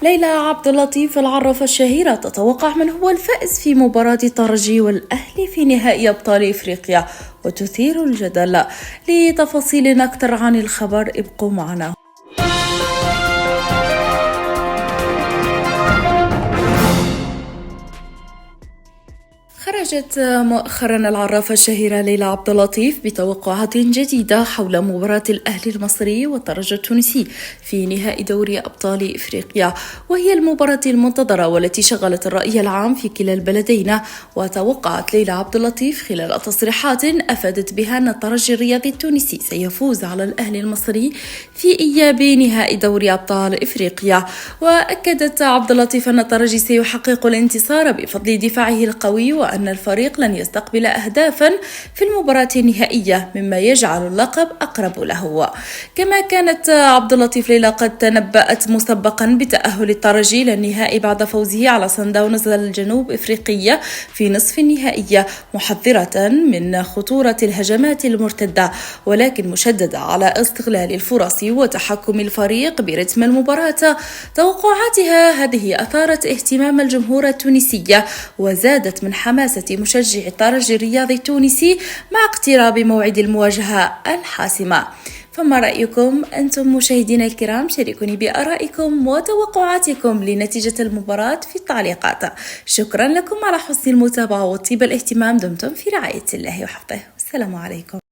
ليلى عبد اللطيف العرافة الشهيرة تتوقع من هو الفائز في مباراة الترجي والأهلي في نهائي أبطال إفريقيا وتثير الجدل. لتفاصيل أكثر عن الخبر ابقوا معنا. خرجت مؤخرا العرافة الشهيرة ليلى عبد اللطيف بتوقعات جديدة حول مباراة الأهلي المصري والترجي التونسي في نهائي دوري أبطال إفريقيا، وهي المباراة المنتظرة والتي شغلت الرأي العام في كلا البلدين. وتوقعت ليلى عبد اللطيف خلال تصريحات أفادت بها أن الترجي الرياضي التونسي سيفوز على الأهلي المصري في إياب نهائي دوري أبطال إفريقيا. وأكدت عبد اللطيف أن الترجي سيحقق الانتصار بفضل دفاعه القوي، وأن الفريق لن يستقبل أهدافا في المباراة النهائية مما يجعل اللقب أقرب له. كما كانت عبد اللطيف ليلى قد تنبأت مسبقا بتأهل الترجي للنهائي بعد فوزه على صن داونز الجنوب إفريقية في نصف النهائية، محذرة من خطورة الهجمات المرتدة ولكن مشددة على استغلال الفرص وتحكم الفريق برتم المباراة. توقعاتها هذه أثارت اهتمام الجمهور التونسي وزادت من حماسة مشجع الترجي الرياضي التونسي مع اقتراب موعد المواجهة الحاسمة. فما رأيكم أنتم مشاهدينا الكرام؟ شاركوني بآرائكم وتوقعاتكم لنتيجة المباراة في التعليقات. شكرا لكم على حسن المتابعة وطيب الاهتمام. دمتم في رعاية الله وحفظه. السلام عليكم.